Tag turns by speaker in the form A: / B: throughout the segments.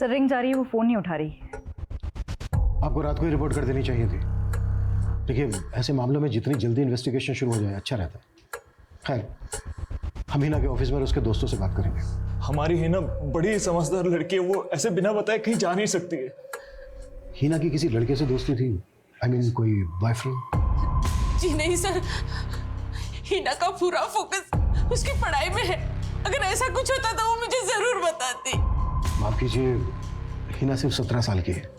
A: Sir ring जा रही है, वो फोन नहीं उठा रही।
B: आपको रात को ही रिपोर्ट कर देनी चाहिए थी। देखिए, ऐसे मामलों में जितनी जल्दी इन्वेस्टिगेशन शुरू हो जाए अच्छा रहता है। खैर, हम हिना के ऑफिस में और उसके दोस्तों से बात करेंगे।
C: हमारी हिना बड़ी समझदार लड़की है, वो ऐसे बिना बताए कहीं जा नहीं सकती है।
B: हिना की किसी लड़के से दोस्ती थी? आई मीन कोई बॉयफ्रेंड?
D: जी नहीं सर, हिना का पूरा फोकस उसकी पढ़ाई में है। अगर ऐसा कुछ होता तो वो मुझे जरूर बताती।
B: माफ कीजिए, हिना सिर्फ 17 साल की है।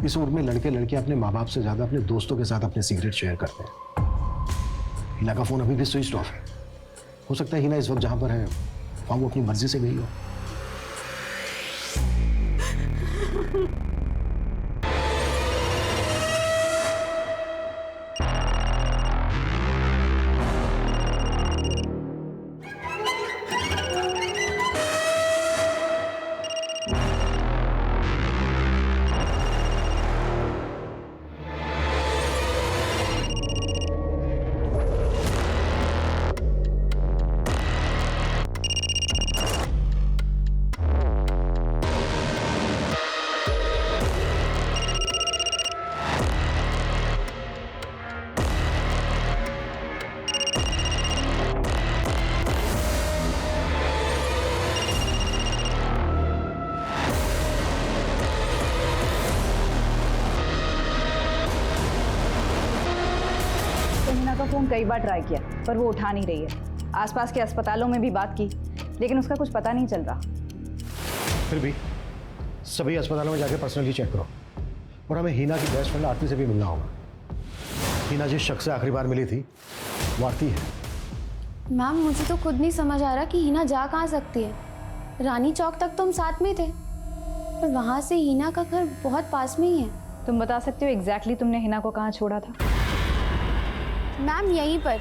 B: इस उम्र में लड़के लड़कियां अपने माँ बाप से ज्यादा अपने दोस्तों के साथ अपने सीक्रेट शेयर करते हैं। हिना का फोन अभी भी स्विच ऑफ है। हो सकता है हिना इस वक्त जहां पर है वहां वो अपनी मर्जी से गई हो।
A: का फोन कई बार ट्राई किया पर वो उठा नहीं रही है। आसपास के अस्पतालों में भी बात की लेकिन उसका कुछ पता नहीं चल रहा।
B: फिर भी सभी अस्पतालों में जाके पर्सनली चेक करो और हमें हिना की बेस्ट फ्रेंड आरती से भी मिलना होगा। हिना जिस शख्स से आखिरी बार मिली थी वो आरती है।
E: मैम मुझे तो खुद नहीं समझ आ रहा कि हिना जा कहाँ सकती है। रानी चौक तक तो हम साथ में थे पर वहाँ से हिना का घर बहुत पास में ही है।
A: तुम बता सकते हो एग्जैक्टली तुमने हिना को कहाँ छोड़ा था?
E: मैम यहीं पर।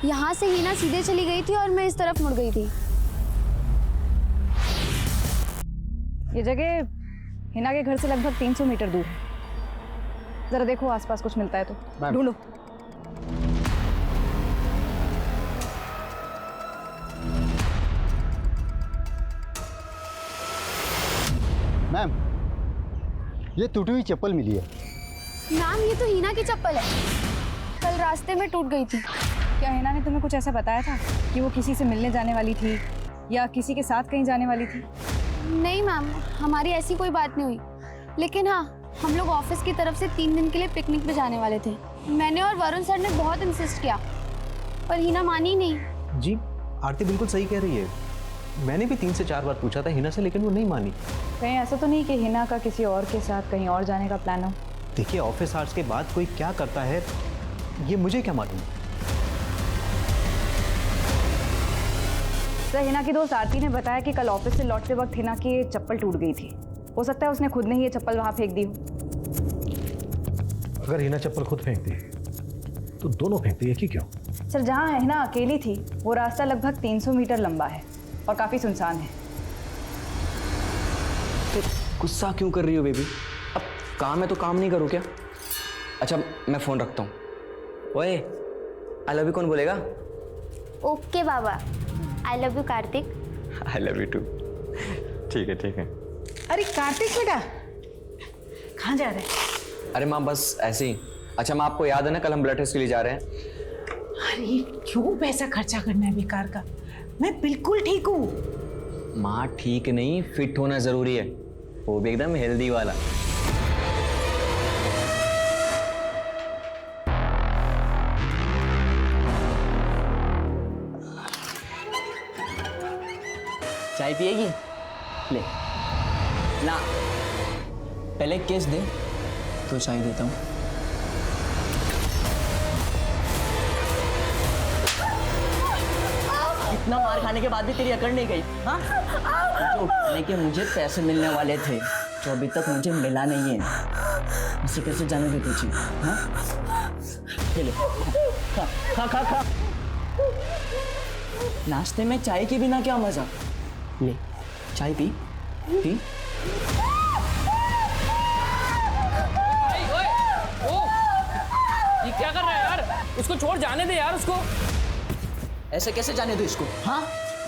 E: यहाँ से हिना सीधे चली गई थी और मैं इस तरफ मुड़ गई थी।
A: ये जगह हिना के घर से लगभग 300 मीटर दूर है। जरा देखो आसपास कुछ मिलता है तो ढूंढो।
F: मैम ये टूटी हुई चप्पल मिली है।
E: मैम ये तो हिना की चप्पल है, कल रास्ते में टूट गई थी।
A: क्या हिना ने तुम्हें कुछ ऐसा बताया था कि वो किसी से मिलने जाने वाली थी या किसी के साथ कहीं जाने वाली थी?
E: नहीं मैम, हमारी ऐसी कोई बात नहीं हुई। लेकिन हाँ, हम लोग ऑफिस की तरफ से 3 दिन के लिए पिकनिक पे जाने वाले थे। मैंने और वरुण सर ने बहुत इंसिस्ट किया पर हिना मानी नहीं।
G: जी आरती बिल्कुल सही कह रही है। मैंने भी 3 से 4 बार पूछा था हिना से लेकिन वो नहीं मानी।
A: कहीं ऐसा तो नहीं कि हिना का किसी और के साथ कहीं और जाने का प्लान हो?
G: देखिए ऑफिस आवर्स के बाद कोई क्या करता है ये मुझे क्या मालूम।
A: सर हिना की दोस्त आरती ने बताया कि कल ऑफिस से लौटते वक्त हिना की ये चप्पल टूट गई थी। हो सकता है उसने खुद ने ही ये चप्पल वहां फेंक दी हो।
B: अगर हिना चप्पल खुद फेंकती तो दोनों फेंकती है कि क्यों?
A: सर जहां हिना अकेली थी वो रास्ता लगभग 300 मीटर लंबा है और काफी सुनसान है।
H: तो गुस्सा क्यों कर रही हो बेबी? अब काम है तो काम नहीं करूँ क्या? अच्छा मैं फोन रखता हूँ। ओए आई लव यू कौन बोलेगा?
E: ओके बाबा। I love you Kartik.
H: I love you too. ठीक है ठीक है।
D: अरे कार्तिक बेटा कहाँ जा रहे हैं?
H: अरे माँ बस ऐसे ही। अच्छा माँ आपको याद है ना कल हम ब्लड टेस्ट के लिए जा रहे हैं?
D: अरे क्यों पैसा खर्चा करना है बेकार का? मैं बिल्कुल ठीक हूँ।
H: माँ ठीक नहीं, फिट होना जरूरी है, वो भी एकदम हेल्दी वाला। चाय पिएगी? ले ना, पहले केस दे तो चाय देता हूँ। इतना मार खाने के बाद भी तेरी अकड़ नहीं गई? हाँ, जो उठाने के मुझे पैसे मिलने वाले थे जो अभी तक मुझे मिला नहीं है, इसे कैसे जाने दे तुझे? हाँ, ले खा खा खा खा। नाश्ते में चाय के बिना क्या मजा? ले चाय पी पी।
I: ये क्या कर रहा है यार? उसको छोड़ जाने दे यार उसको।
H: ऐसे कैसे जाने दो इसको? हाँ,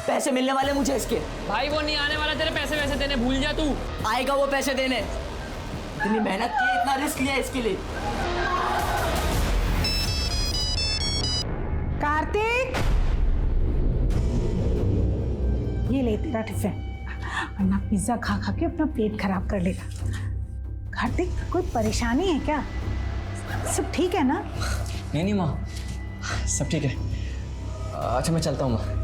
H: पैसे मिलने वाले मुझे इसके।
I: भाई वो नहीं आने वाला तेरे पैसे वैसे देने, भूल जा तू।
H: आएगा वो पैसे देने। इतनी मेहनत की, इतना रिस्क लिया इसके लिए।
J: कार्तिक, ये ले तेरा टिफिन, वरना पिज्जा खा खा के अपना पेट खराब कर लेगा। कार्तिक, कोई परेशानी है क्या? सब ठीक है ना?
I: नहीं माँ, सब ठीक है। अच्छा मैं चलता हूँ माँ।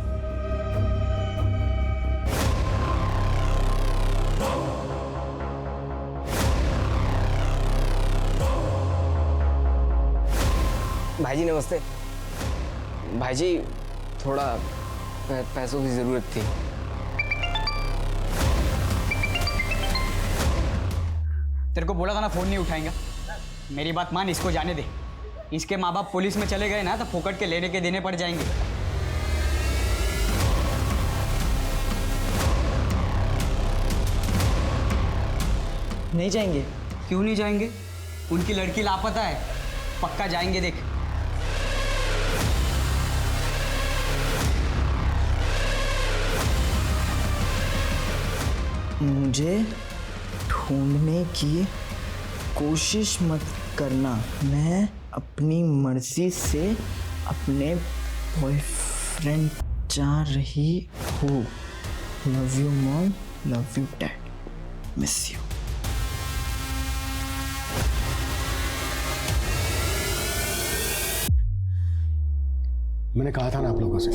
I: भाईजी नमस्ते। भाईजी थोड़ा पैसों की ज़रूरत थी।
K: तेरे को बोला था ना फोन नहीं उठाएंगा। मेरी बात मान, इसको जाने दे। इसके माँ बाप पुलिस में चले गए ना तो फोकट के लेने के देने पड़ जाएंगे।
H: नहीं जाएंगे?
K: क्यों नहीं जाएंगे? उनकी लड़की लापता है, पक्का जाएंगे देख।
H: मुझे ढूंढने की कोशिश मत करना। मैं अपनी मर्जी से अपने बॉयफ्रेंड जा रही हूँ। Love you mom, love you dad, miss you.
B: मैंने कहा था ना आप लोगों से,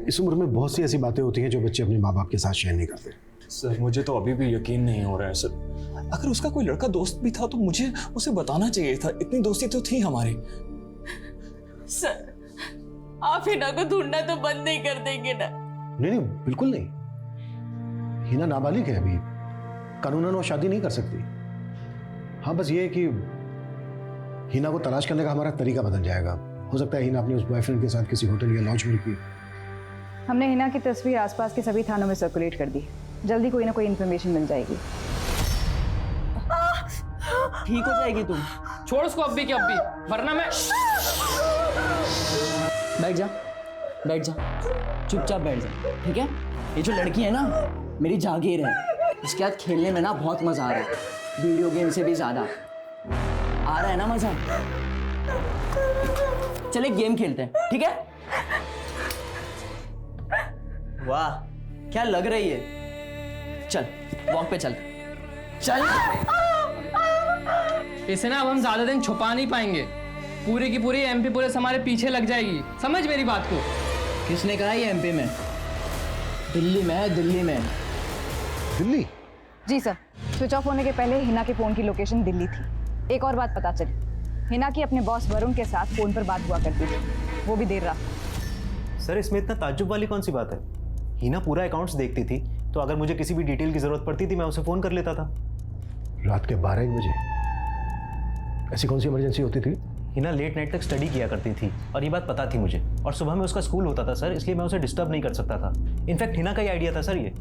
B: इस उम्र में बहुत सी ऐसी बातें होती हैं जो बच्चे अपने माँ बाप के साथ शेयर नहीं करते।
C: सर मुझे तो अभी भी यकीन नहीं हो रहा है सर। अगर उसका कोई लड़का दोस्त भी था तो मुझे उसे बताना चाहिए था। इतनी दोस्ती तो थी हमारी।
D: सर आप हिना को ढूंढना तो बंद नहीं कर देंगे ना?
B: नहीं, बिल्कुल नहीं। हिना नाबालिग है अभी, कानूनन वो शादी नहीं कर सकती। हाँ, बस ये है कि हिना को तलाश करने का हमारा तरीका बदल जाएगा। हो सकता है हिना अपने उस बॉयफ्रेंड के साथ किसी होटल या लॉज में रुकी।
A: हमने हिना की तस्वीर आसपास के सभी थानों में सर्कुलेट कर दी। जल्दी कोई ना कोई इन्फॉर्मेशन मिल जाएगी।
H: ठीक हो जाएगी तुम।
I: छोड़ उसको अब्बी की अब्बी, वरना मैं।
H: बैठ जा, बैठ जा, चुपचाप बैठ जा, ठीक है? ये जो लड़की है ना, मेरी जागीर है। इसके साथ खेलने में ना बहुत मजा आ रहा है, वीडियो गेम से भी ज्यादा। आ रहा है ना मजा? चल एक गेम खेलते हैं, ठीक है? वाह, क्या लग रही है? चल वॉक पे चल। चल।
I: इसे ना अब हम ज्यादा दिन छुपा नहीं पाएंगे। पूरी की पूरी एमपी पुलिस हमारे पीछे लग जाएगी। समझ मेरी बात को।
H: किसने कहा ये एमपी में? दिल्ली में है, दिल्ली में।
B: दिल्ली?
A: जी सर, स्विच ऑफ होने के पहले हिना के फोन की लोकेशन दिल्ली थी। एक और बात पता चली, हिना की अपने बॉस वरुण के साथ फोन पर बात हुआ करती थी, वो भी देर रात।
G: सर इसमें इतना ताज्जुब वाली कौन सी बात है? हिना पूरा अकाउंट्स देखती थी, तो अगर मुझे किसी भी डिटेल की जरूरत पड़ती थी मैं उसे फोन कर लेता था।
B: रात के 12-1 बजे? ऐसी कौन सी इमरजेंसी होती थी?
G: हिना लेट नाइट तक स्टडी किया करती थी और ये बात पता थी मुझे। और सुबह में उसका स्कूल होता था सर, इसलिए मैं उसे डिस्टर्ब नहीं कर सकता था। इनफैक्ट हिना का ही आइडिया था सर ये।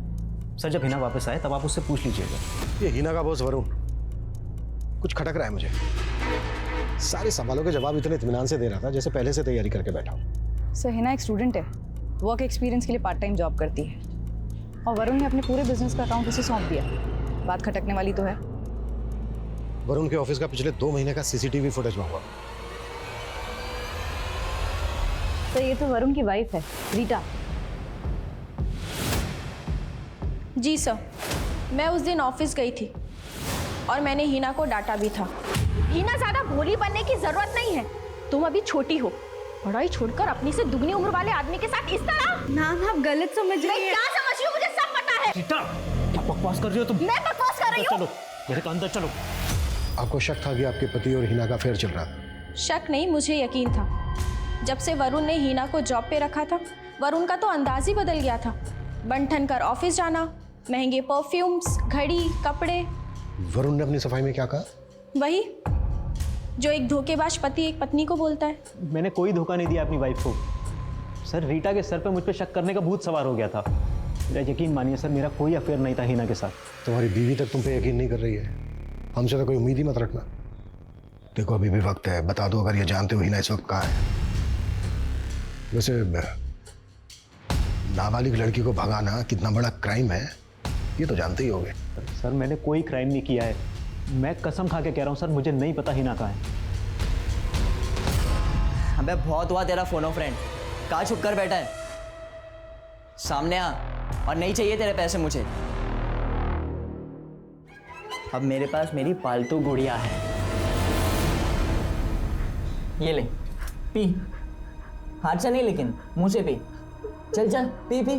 G: सर जब हिना वापस आए तब आप उससे पूछ लीजिएगा।
B: ये हिना का बॉस वरुण कुछ खटक रहा है मुझे। सारे सवालों के जवाब इतने इत्मीनान से दे रहा था जैसे पहले से तैयारी करके बैठा हूँ।
A: सर हिना एक स्टूडेंट है, वर्क एक्सपीरियंस के लिए पार्ट टाइम जॉब करती है, और वरुण ने अपने पूरे बिजनेस का अकाउंट उसे सौंप दिया। बात खटकने वाली तो है।
B: वरुण के ऑफिस का पिछले 2 महीने का सीसीटीवी फुटेज मंगवा।
A: तो ये तो वरुण की वाइफ है, रीटा।
L: जी सर, मैं उस दिन ऑफिस गई थी और मैंने हिना को डांटा भी था। हिना ज्यादा भोली बनने की जरूरत नहीं है, तुम अभी छोटी हो। पढ़ाई छोड़कर अपनी से दुगनी उम्र वाले आदमी के साथ इस तरह।
E: मैम आप गलत समझ रही हैं।
L: क्या समझ रही हूँ, मुझे सब पता है।
G: रीटा, क्या बकवास कर रही हो तुम?
L: मैं बकवास कर रही हूँ?
G: चलो मेरे अंदर चलो।
B: आपको शक था कि आपके पति और हिना का अफेयर चल रहा था?
L: शक नहीं, मुझे यकीन था। जब से वरुण ने हिना को जॉब पे रखा था, वरुण का तो अंदाज ही बदल गया था। बंठन कर ऑफिस जाना, महंगे परफ्यूम्स, घड़ी, कपड़े।
B: वरुण ने अपनी सफाई में क्या कहा?
L: वही जो एक धोखेबाज पति एक पत्नी को बोलता है।
G: मैंने कोई धोखा नहीं दिया अपनी वाइफ को सर। रीटा के सर पे मुझ पे शक करने का भूत सवार हो गया था। मेरा यकीन मानिए सर, मेरा कोई अफेयर नहीं था हिना के साथ।
B: तुम्हारी बीवी तक तुम पे यकीन नहीं कर रही है, हमसे तो कोई उम्मीद ही मत रखना। देखो अभी भी वक्त है, बता दो अगर ये जानते हो हिना इस वक्त कहाँ है। वैसे नाबालिग लड़की को भगाना कितना बड़ा क्राइम है ये तो जानते ही होंगे।
G: सर मैंने कोई क्राइम नहीं किया है, मैं कसम खा के कह रहा हूँ सर, मुझे नहीं पता हिना कहाँ है।
H: अबे बहुत हुआ तेरा फोनो फ्रेंड, कहाँ छुप कर बैठा है? सामने आ, और नहीं चाहिए तेरे पैसे मुझे। अब मेरे पास मेरी पालतू गुड़िया है, ये ले पी। हाथ से नहीं लेकिन मुंह से पी। चल चल पी पी।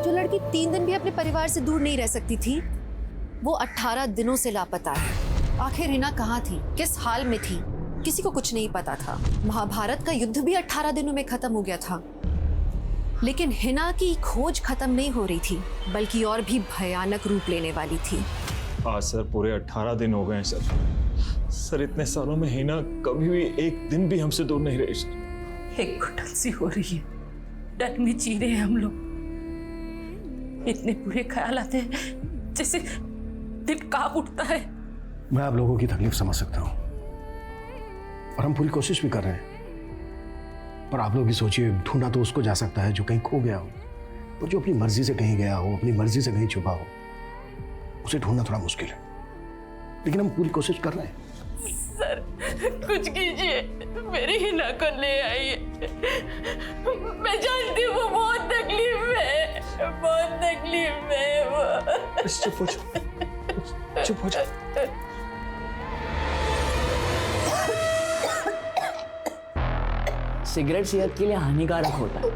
M: जो लड़की 3 दिन भी अपने परिवार से दूर नहीं रह सकती थी, वो 18 दिनों से लापता है। आखिर हिना कहाँ थी, किस हाल में थी, किसी को कुछ नहीं पता था। महाभारत का युद्ध भी 18 दिनों में खत्म हो गया था, लेकिन हिना की खोज खत्म नहीं हो रही थी, बल्कि और भी भयानक रूप लेने वाली थी।
C: आज सर पूरे 18 दिन हो गए हैं सर। सर इतने सालों में हिना कभी भी एक दिन भी हमसे दूर नहीं रही सर।
D: एक घुटन सी हो रही है, डर में जी रहे हैं हम लोग। इतने बुरे ख्याल आते हैं जैसे दिल कांप उठता है।
B: मैं आप लोगों की तकलीफ समझ सकता हूँ और हम पूरी कोशिश भी कर रहे हैं, पर आप लोग भी सोचिए, ढूंढा तो उसको जा सकता है जो कहीं खो गया हो, पर जो अपनी मर्जी से कहीं गया हो, अपनी मर्जी से कहीं छुपा हो, उसे ढूंढना थोड़ा मुश्किल है, लेकिन हम पूरी कोशिश कर रहे हैं।
D: सर कुछ कीजिए, मेरी हिना को ले आइए। मैं जानती हूँ वो बहुत तकलीफ में है, बहुत तकलीफ में है वो।
C: चुप हो जाओ, चुप हो जाओ।
H: सिगरेट सेहत के लिए हानिकारक होता है,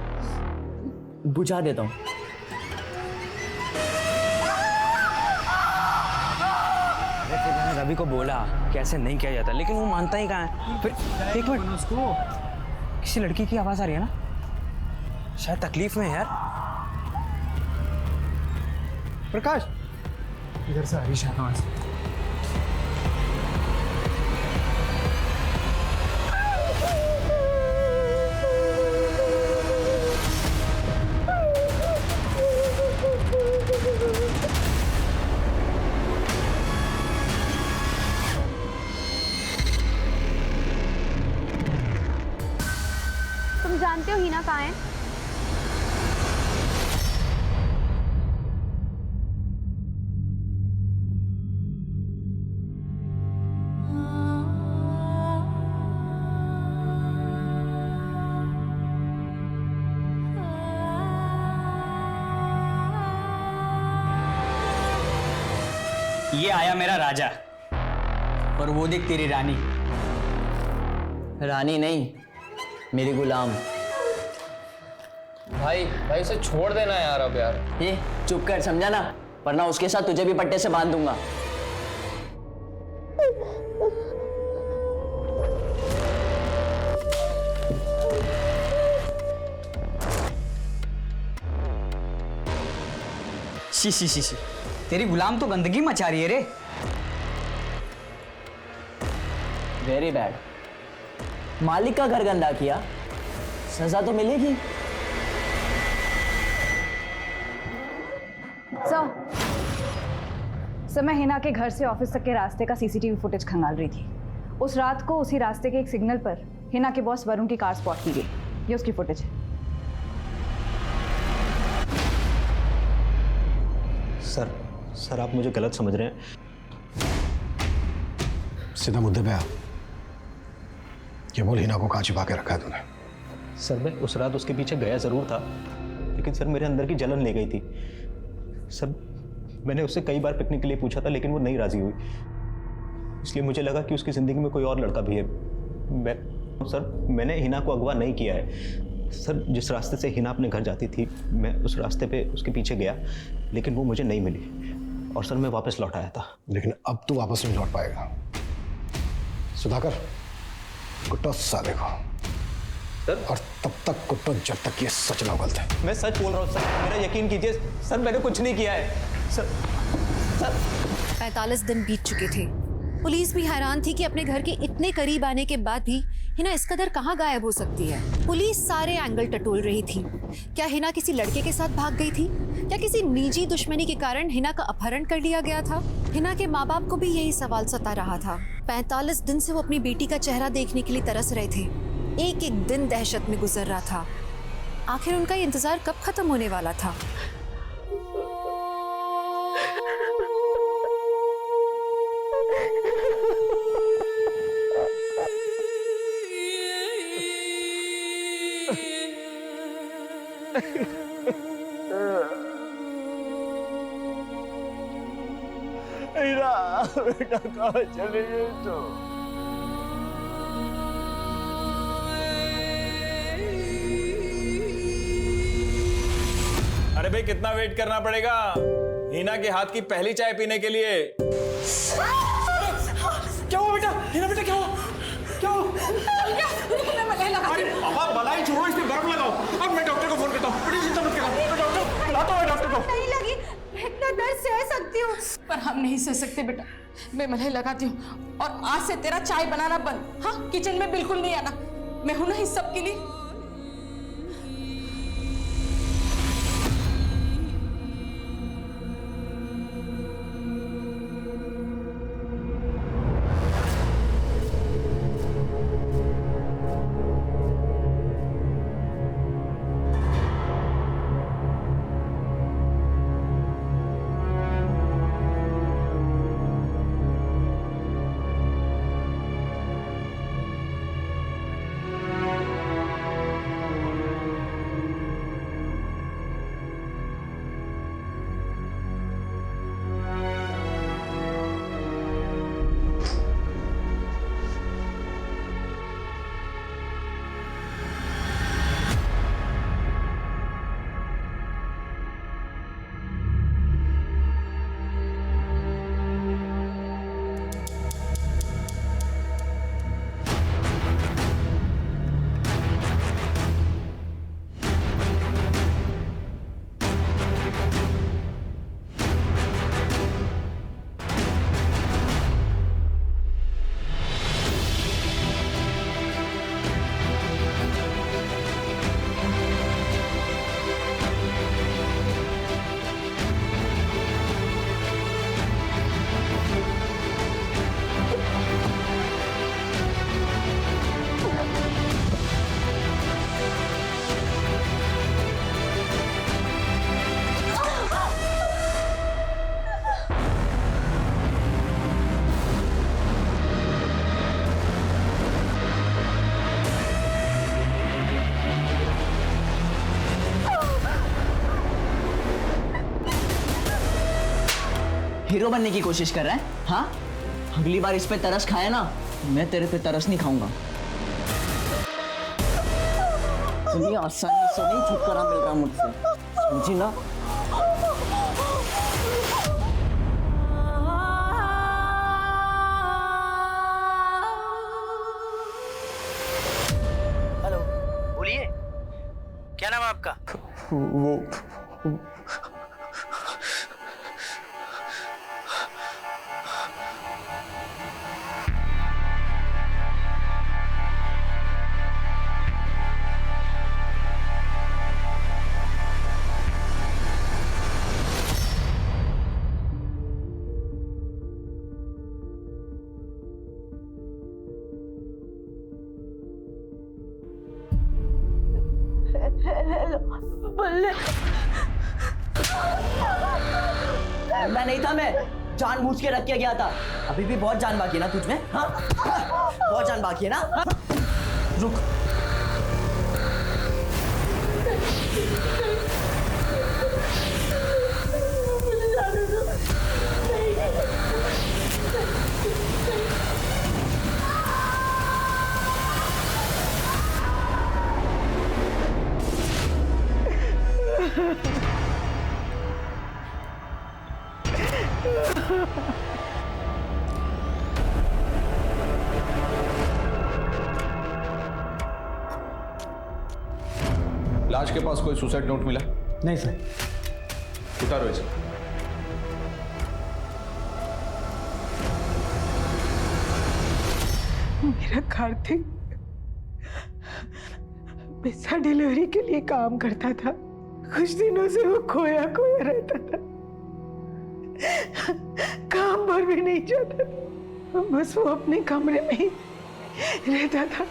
H: बुझा देता हूँ।
K: मैंने रवि को बोला कैसे नहीं किया जाता, लेकिन वो मानता ही कहाँ है। फिर एक मिनट, उसको किसी लड़की की आवाज आ रही है ना, शायद तकलीफ में है यार।
F: प्रकाश, इधर से आ रही शायद आवाज।
E: तुम जानते हो हिना कहाँ है?
K: ये आया मेरा राजा, और वो देख तेरी रानी।
H: रानी नहीं, मेरी गुलाम।
I: भाई भाई उसे छोड़ देना यार अब यार।
H: ये चुप कर, समझा ना, वरना उसके साथ तुझे भी पट्टे से बांध दूंगा।
K: शी, तेरी गुलाम तो गंदगी मचा रही है रे।
H: Very bad. मालिक का घर गंदा किया, सजा तो मिलेगी।
A: सर मैं हिना के घर से ऑफिस तक के रास्ते का सीसीटीवी फुटेज खंगाल रही थी। उस रात को उसी रास्ते के एक सिग्नल पर हिना के बॉस वरुण की कार स्पॉट की गई। ये उसकी फुटेज है।
G: सर आप मुझे गलत समझ रहे हैं।
B: सीधा मुद्दे पे आ। ये बोल, हिना को कहाँ छिपा के रखा है तूने?
G: सर मैं उस रात उसके पीछे गया जरूर था, लेकिन सर मेरे अंदर की जलन ले गई थी। सर मैंने उससे कई बार पिकनिक के लिए पूछा था, लेकिन वो नहीं राजी हुई, इसलिए मुझे लगा कि उसकी ज़िंदगी में कोई और लड़का भी है। मैंने हिना को अगवा नहीं किया है। सर जिस रास्ते से हिना अपने घर जाती थी, मैं उस रास्ते पे उसके पीछे गया, लेकिन वो मुझे नहीं मिली, और सर मैं वापस लौट आया था।
B: लेकिन अब तू वापस नहीं लौट पाएगा। सुधाकर, कुट्टो साले को।
G: सर
B: और तब तक कुट्टो जब तक ये सच ना उगलता है।
G: मैं सच बोल रहा हूँ सर, मेरा यकीन कीजिए सर, मैंने कुछ नहीं किया है सर।
M: 45 दिन बीत चुके थे। पुलिस भी हैरान थी कि अपने घर के इतने करीब आने के बाद भी हिना इस कदर कहाँ गायब हो सकती है? पुलिस सारे एंगल टटोल रही थी। क्या हिना किसी लड़के के साथ भाग गई थी? क्या किसी निजी दुश्मनी के कारण हिना का अपहरण कर लिया गया था? हिना के माँ बाप को भी यही सवाल सता रहा था। 45 दिन से वो अपनी बेटी का चेहरा देखने के लिए तरस रहे थे। एक एक दिन दहशत में गुजर रहा था। आखिर उनका ये इंतजार कब खत्म होने वाला था?
N: बेटा कहाँ चले गए तो?
C: अरे भाई कितना वेट करना पड़ेगा हीना के हाथ की पहली चाय पीने के लिए?
N: क्या हुआ बेटा? हीना बेटा क्या हुआ? क्या हुआ?
D: मैं मलाई लगा
N: अरे पापा मलाई छोड़ो, इसमें बर्फ लगाओ। अब मैं डॉक्टर को फोन करता हूँ। बड़ी चिंता मत करो, डॉक्टर बुलाता हूँ डॉक्टर को।
L: नहीं लगी, मैं इतना दर्द सह सकती हूँ।
D: पर हम नहीं सह सकते बेटा, मैं मलाई लगाती हूँ और आज से तेरा चाय बनाना बंद। हाँ, किचन में बिल्कुल नहीं आना, मैं हूं ना इस सब के लिए।
H: हीरो बनने की कोशिश कर रहा है? हाँ, अगली बार इस पे तरस खाया ना, मैं तेरे पे तरस नहीं खाऊंगा। इतनी आसानी से नहीं छुटकारा मिल रहा मुझसे, समझी ना?
K: हेलो, बोलिए, क्या नाम है आपका?
C: वो
H: मैं नहीं था, मैं जानबूझ के रख के गया था। अभी भी बहुत जान बाकी है ना तुझमें? हाँ, बहुत जान बाकी है ना? हाँ? रुक।
O: लाश के पास कोई सुसाइड नोट मिला?
F: नहीं सर।
O: उतारो इसे।
J: मेरा कार्तिक पिज्जा डिलीवरी के लिए काम करता था। कुछ दिनों से वो खोया खोया रहता था, काम पर भी नहीं जाता था, बस वो अपने कमरे में ही रहता था।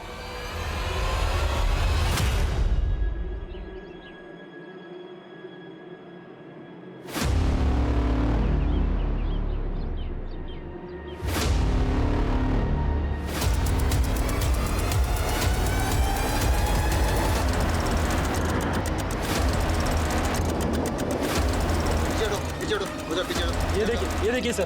K: ये देखिए सर।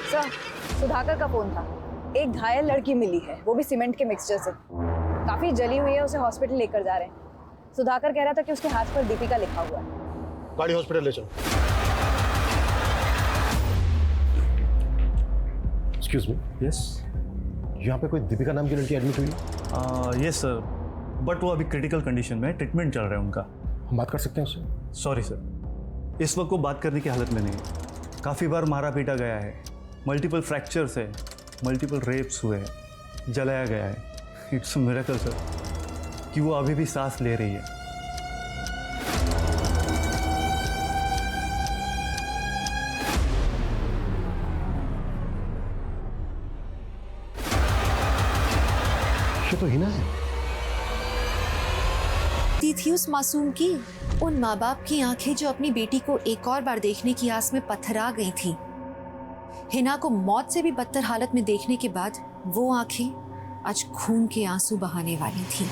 A: सर, सुधाकर का फोन था। एक घायल लड़की मिली है, वो भी सीमेंट के मिक्सचर से। काफी जली हुई है, उसे हॉस्पिटल लेकर जा रहे हैं। सुधाकर कह रहा था कि उसके हाथ पर दीपिका लिखा हुआ है।
B: गाड़ी हॉस्पिटल ले चलो। Excuse me.
P: यस।
B: यहाँ पे कोई दीपिका नाम की लड़की एडमिट हुई है?
P: यस सर, बट वो अभी क्रिटिकल कंडीशन में, ट्रीटमेंट चल रहा है उनका।
B: हम बात कर सकते हैं उससे?
P: सॉरी सर, इस वक्त वो बात करने की हालत में नहीं है। काफ़ी बार मारा पीटा गया है, मल्टीपल फ्रैक्चर्स है, मल्टीपल रेप्स हुए हैं, जलाया गया है। इट्स अ मिरेकल सर कि वो अभी भी सांस ले रही है।
B: ये तो हिना है।
M: थी उस मासूम की, उन माँ बाप की आंखें जो अपनी बेटी को एक और बार देखने की आस में पत्थरा गई थी। हिना को मौत से भी बदतर हालत में देखने के बाद वो आंखें आज खून के आंसू बहाने वाली थी।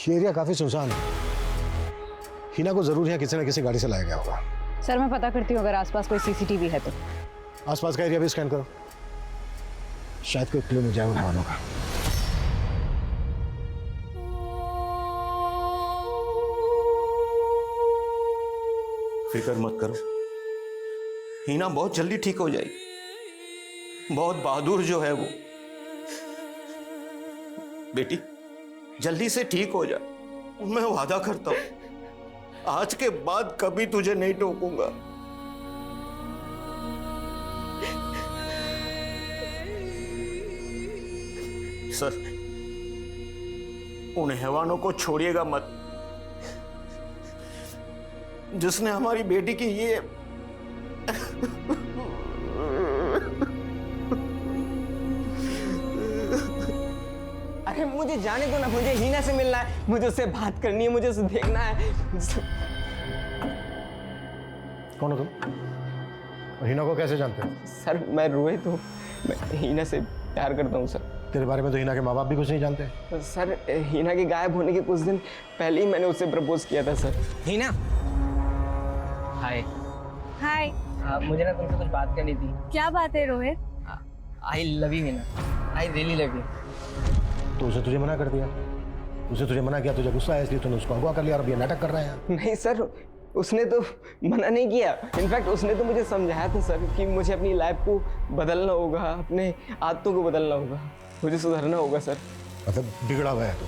B: ये एरिया काफी सुनसान है। हिना को जरूर यहाँ किसी न किसी गाड़ी से लाया गया होगा।
A: सर, मैं पता करती हूँ अगर आसपास कोई सीसीटीवी है तो।
B: आसपास का एरिया भी स्कैन करो, शायद कोई क्लू मिल जाए उन वालों का।
Q: फिक्र मत करो, हिना बहुत जल्दी ठीक हो जाएगी। बहुत बहादुर जो है वो। बेटी जल्दी से ठीक हो जा, मैं वादा करता हूं आज के बाद कभी तुझे नहीं टोकूंगा। सर, उन हैवानों को छोड़िएगा मत जिसने हमारी बेटी की ये
K: अरे मुझे जाने दो ना, मुझे हीना से मिलना है, मुझे उससे बात करनी है, मुझे उसे देखना है।
B: कौन हो तुम? और हिना को कैसे जानते हो?
K: सर, मैं रोहित हूँ, मैं हीना से प्यार करता हूँ सर।
B: तेरे बारे में तो हिना के माँ बाप भी कुछ नहीं जानते।
K: सर, हीना के गायब होने के कुछ दिन पहले ही मैंने उससे प्रपोज किया था सर।
I: हीना, हाय।
A: हाय।
I: मुझे ना तुमसे कुछ बात करनी थी।
A: क्या बात है Rohit?
I: I love you Heena, I really love you.
B: तो उसे तुझे मना कर दिया? उसे तुझे मना किया, तुझे गुस्सा आया इसलिए तूने उसको अगवा कर लिया और अब ये नाटक कर रहा है?
K: नहीं सर, उसने तो मना नहीं किया। इनफैक्ट उसने तो मुझे समझाया था सर कि मुझे अपनी लाइफ को बदलना होगा, अपने आदतों को बदलना होगा, मुझे सुधरना होगा सर।
B: मतलब बिगड़ा हुआ है तू?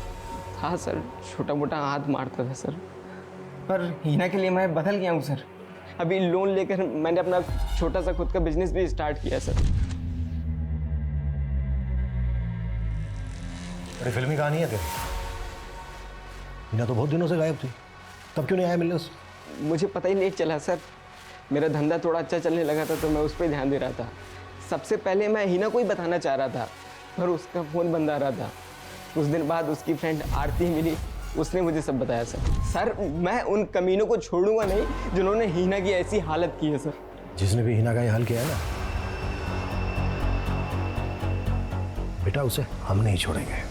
K: हाँ सर, छोटा मोटा हाथ मारता था सर, पर हीना के लिए मैं बदल गया हूँ सर। अभी लोन लेकर मैंने अपना छोटा सा खुद का बिजनेस भी स्टार्ट किया सर।
B: बड़ी फिल्मी कहानी है तेरी। हिना तो बहुत दिनों से गायब थी, तब क्यों नहीं आया मिलने उससे?
K: मुझे पता ही नहीं चला सर, मेरा धंधा थोड़ा अच्छा चलने लगा था तो मैं उस पर ध्यान दे रहा था। सबसे पहले मैं हीना को ही बताना चाह रहा था, पर उसका फ़ोन बंद आ रहा था। कुछ दिन बाद उसकी फ्रेंड आरती मिली, उसने मुझे सब बताया सर। सर मैं उन कमीनों को छोड़ूंगा नहीं जिन्होंने हीना की ऐसी हालत की है सर।
B: जिसने भी हीना का ये हाल किया है ना, बेटा उसे हम नहीं छोड़ेंगे।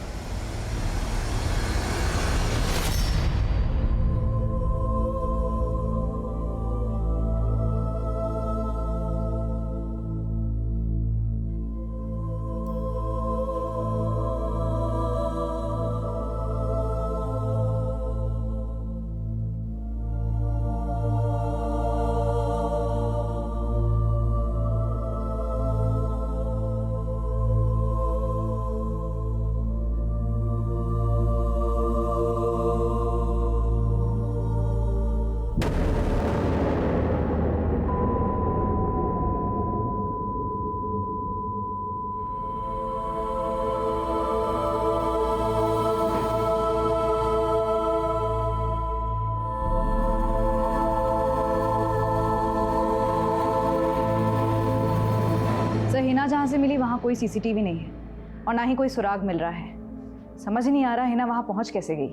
A: हिना जहाँ से मिली वहाँ कोई सीसीटीवी नहीं है और ना ही कोई सुराग मिल रहा है। समझ नहीं आ रहा हिना वहाँ पहुँच कैसे गई।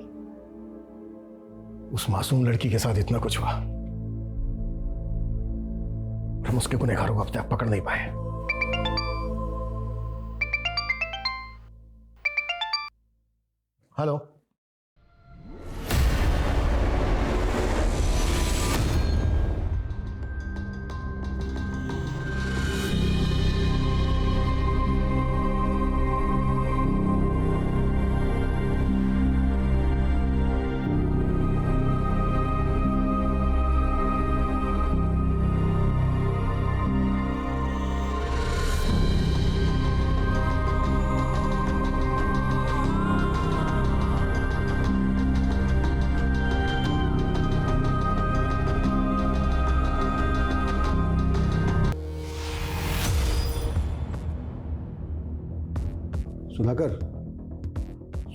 B: उस मासूम लड़की के साथ इतना कुछ हुआ, हम उसके गुनहगारों को अब तक पकड़ नहीं पाए। Hello, Sudhakar,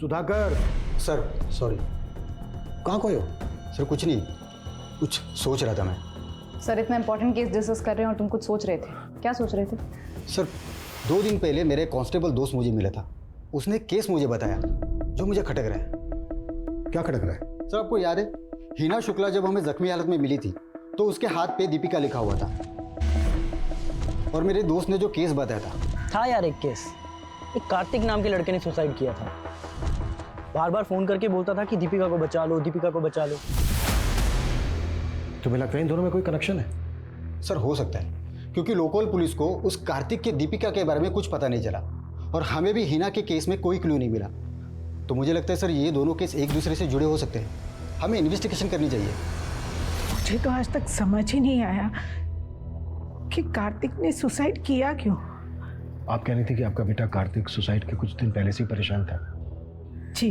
B: Sudhakar.
F: Sir sorry. कहाँ खोए हो? सर कुछ नहीं, कुछ सोच रहा था मैं।
A: सर इतना इंपॉर्टेंट केस डिस्कस कर रहे हैं और तुम कुछ सोच रहे थे। क्या सोच रहे थे?
F: सर 2 दिन पहले मेरे कांस्टेबल दोस्त मुझे मिला था, उसने केस मुझे बताया जो मुझे खटक रहा है।
B: क्या खटक रहा है?
F: सर आपको याद है हीना शुक्ला जब हमें जख्मी हालत में मिली थी तो उसके हाथ पे दीपिका लिखा हुआ था, और मेरे दोस्त ने जो केस बताया
H: था यार एक केस, एक कार्तिक नाम के लड़के ने सुसाइड किया था। बार बार फोन करके बोलता था कि दीपिका को बचा लो, दीपिका को बचा लो।
B: तुम्हें लगता है इन दोनों में कोई कनेक्शन है?
F: सर हो सकता है, क्योंकि लोकल पुलिस को उस कार्तिक के दीपिका के बारे में कुछ पता नहीं चला और हमें भी हीना के केस में कोई क्लू नहीं मिला। तो मुझे लगता है सर ये दोनों केस एक दूसरे से जुड़े हो सकते हैं, हमें इन्वेस्टिगेशन करनी चाहिए।
J: मुझे तो आज तक समझ ही नहीं आया कि कार्तिक ने सुसाइड किया क्यों।
B: आप कह रही थी कि आपका बेटा कार्तिक सुसाइड के कुछ दिन पहले से ही परेशान था।
J: जी,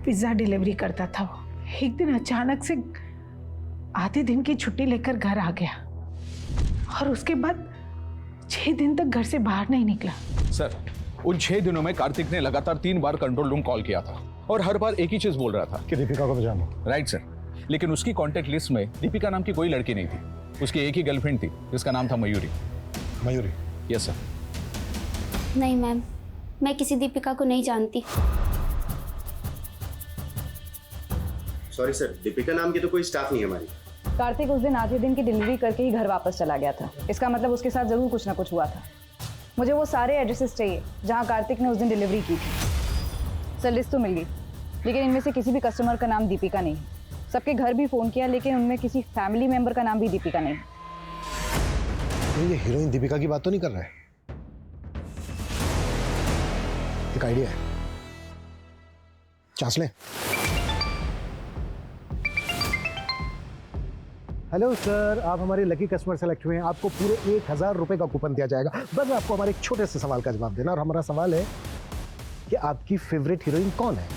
J: पिज्ज़ा डिलीवरी करता था वो। एक दिन अचानक से आधे दिन की छुट्टी लेकर घर आ गया और उसके बाद 6 दिन तक घर से बाहर नहीं निकला।
O: सर उन 6 दिनों में कार्तिक ने लगातार 3 बार कंट्रोल रूम कॉल किया था और हर बार एक ही चीज बोल रहा था
B: कि दीपिका को बचाना।
O: राइट सर, लेकिन उसकी कॉन्टेक्ट लिस्ट में दीपिका नाम की कोई लड़की नहीं थी। उसकी एक ही गर्लफ्रेंड थी जिसका नाम था मयूरी।
B: मयूरी?
O: Yes sir.
E: नहीं मैम, मैं किसी दीपिका को नहीं जानती।
R: सॉरी सर, दीपिका नाम की तो कोई स्टाफ नहीं है हमारी।
A: कार्तिक उस दिन आधे दिन की डिलीवरी करके ही घर वापस चला गया था। इसका मतलब उसके साथ जरूर कुछ ना कुछ हुआ था। मुझे वो सारे एड्रेसेस चाहिए जहाँ कार्तिक ने उस दिन डिलीवरी की थी। सर लिस्ट तो मिल गई, लेकिन इनमें से किसी भी कस्टमर का नाम दीपिका नहीं। सबके घर भी फ़ोन किया, लेकिन उनमें किसी फैमिली मेम्बर का नाम भी दीपिका नहीं।
B: ये हीरोइन दीपिका की बात तो नहीं कर रहा है? एक आइडिया है, चांस लें। हेलो सर, आप हमारे लकी कस्टमर सेलेक्ट हुए हैं। आपको पूरे 1000 रुपए का कूपन दिया जाएगा। बस आपको हमारे एक छोटे से सवाल का जवाब देना, और हमारा सवाल है कि आपकी फेवरेट हीरोइन कौन है?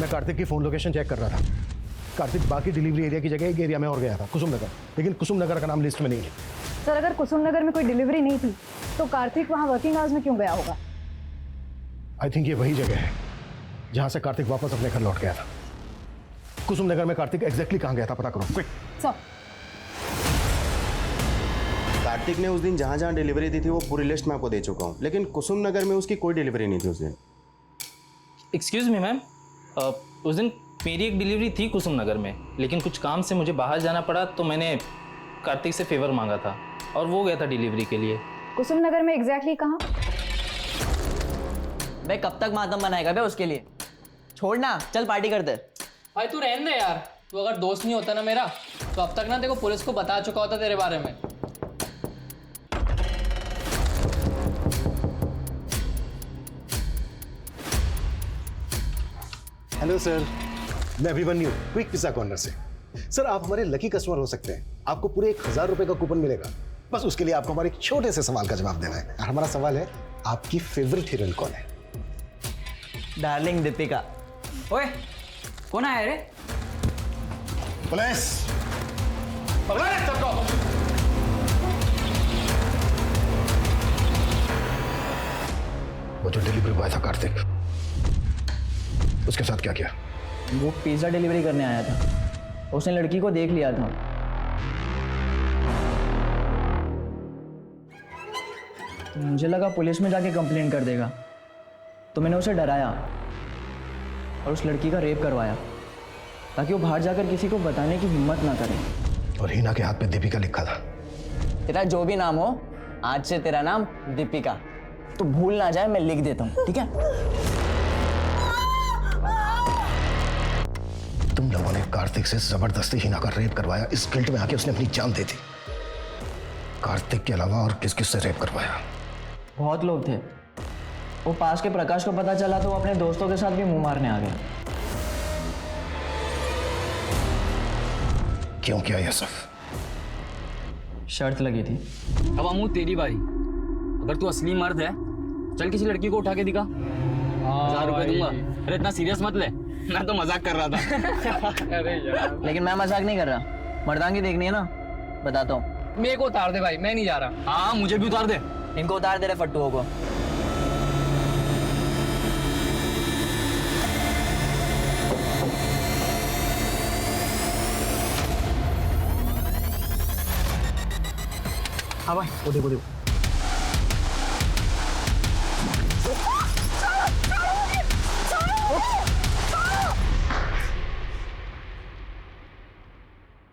B: मैं कार्तिक की फोन लोकेशन चेक कर रहा था। कार्तिक बाकी डिलीवरी एरिया की जगह एक एरिया में और गया था, कुसुम नगर, लेकिन कुसुम नगर का नाम लिस्ट में नहीं है।
A: सर अगर कुसुम नगर में कोई डिलीवरी नहीं थी तो कार्तिक वहाँ वर्किंग आवर्स में क्यों गया होगा?
B: आई थिंक ये वही जगह है जहां से कार्तिक वापस अपने घर लौट गया था। कुसुम नगर में कार्तिक एग्जैक्टली कहां गया था, पता करो क्विक।
A: सर
R: कार्तिक ने उस दिन जहाँ जहाँ डिलीवरी दी थी वो पूरी लिस्ट मैं आपको दे चुका हूँ, लेकिन कुसुम नगर में उसकी कोई डिलीवरी नहीं थी उस दिन।
I: एक्सक्यूज़ मी मैम, उस दिन मेरी एक डिलीवरी थी कुसुम नगर में, लेकिन कुछ काम से मुझे बाहर जाना पड़ा तो मैंने कार्तिक से फेवर मांगा था और वो गया था डिलीवरी के लिए।
A: कुसुम नगर में एग्जैक्टली कहाँ?
H: बे कब तक मातम बनाएगा बे उसके लिए? छोड़ना, चल पार्टी करते।
I: भाई तू रहने दे यार, तू अगर दोस्त नहीं होता ना मेरा तो अब तक ना देखो पुलिस को बता चुका होता तेरे बारे में।
B: हेलो सर, मैं अभिमन्यु, क्विक पिज्जा कॉर्नर से। सर आप हमारे लकी कस्टमर हो सकते हैं, आपको पूरे 1000 रुपए का कूपन मिलेगा। बस उसके लिए आपको हमारे एक छोटे से सवाल का जवाब देना है। और हमारा सवाल है, आपकी फेवरेट हीरोइन कौन है?
H: डार्लिंग दीपिका।
K: ओए कौन आया रे?
B: पुलिस वो जो डिलीवरी बॉय था कार्तिक, उसके साथ क्या किया?
H: वो पिज्ज़ा डिलीवरी करने आया था, उसने लड़की को देख लिया था। मुझे लगा पुलिस में जाके कंप्लेन कर देगा, तो मैंने उसे डराया और उस लड़की का रेप करवाया ताकि वो बाहर जाकर किसी को बताने की हिम्मत ना करे।
B: और हिना के हाथ पे दीपिका लिखा था।
H: तेरा जो भी नाम हो, आज से तेरा नाम दीपिका। तो भूल ना जाए, मैं लिख देता हूँ, ठीक है?
B: तुम लोगों ने कार्तिक से जबरदस्ती हिना का रेप करवाया, इस गिल्ट में आके उसने अपनी जान दे दी। कार्तिक के अलावा और किस किस से रेप करवाया?
H: बहुत लोग थे। वो पास के प्रकाश को पता चला तो वो अपने दोस्तों के साथ भी मुंह मारने आ गया।
B: क्यों किया ये सब?
H: शर्त लगी थी।
K: अब अमू तेरी बारी। अगर तू असली मर्द है चल किसी लड़की को उठा के दिखा, 1000 रुपए दूंगा। अरे इतना सीरियस मत ले, मैं तो मजाक कर रहा था।
I: अरे यार,
H: लेकिन मैं मजाक नहीं कर रहा, मर्दांगी देखनी है ना, बताता हूँ।
I: मेरे को उतार दे भाई, मैं नहीं जा रहा।
K: हाँ मुझे भी उतार दे।
H: इनको उतार दे रहे फट्टुओं को।
B: हाँ भाई, वो देखो देखो।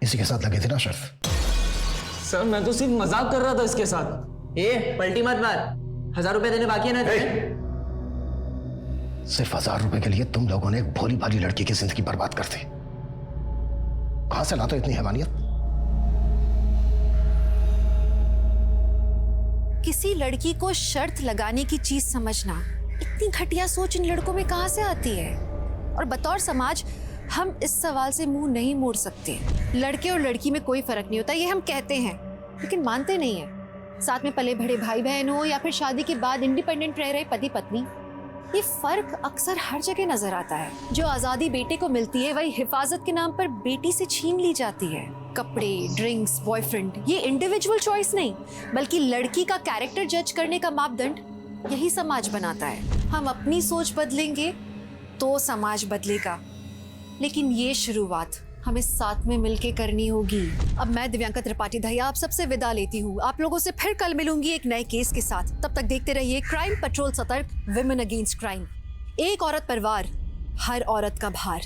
B: इसी के साथ लगे थे ना शर्त?
K: सर मैं तो सिर्फ मजाक कर रहा था इसके साथ।
H: ए पलटी मत मार, 1000 रुपए देने बाकी है ना?
B: सिर्फ 1000 रुपए के लिए तुम लोगों ने एक भोली भाली लड़की की जिंदगी बर्बाद कर दी। कहां से लाते इतनी हैवानियत?
M: किसी लड़की को शर्त लगाने की चीज समझना, इतनी घटिया सोच इन लड़कों में कहां से आती है? और बतौर समाज हम इस सवाल से मुंह नहीं मोड़ सकते। लड़के और लड़की में कोई फर्क नहीं होता, ये हम कहते हैं, लेकिन मानते नहीं है। साथ में पले बड़े भाई बहन हो या फिर शादी के बाद इंडिपेंडेंट रह रहे पति पत्नी, ये फर्क अक्सर हर जगह नजर आता है। जो आजादी बेटे को मिलती है वही हिफाजत के नाम पर बेटी से छीन ली जाती है। कपड़े, ड्रिंक्स, बॉयफ्रेंड, ये इंडिविजुअल चॉइस नहीं बल्कि लड़की का कैरेक्टर जज करने का मापदंड यही समाज बनाता है। हम अपनी सोच बदलेंगे तो समाज बदलेगा, लेकिन ये शुरुआत हमें साथ में मिलके करनी होगी। अब मैं दिव्यांका त्रिपाठी दहिया आप सबसे विदा लेती हूँ। आप लोगों से फिर कल मिलूंगी एक नए केस के साथ। तब तक देखते रहिए क्राइम पेट्रोल, सतर्क, विमेन अगेंस्ट क्राइम। एक औरत पर वार, हर औरत का भार।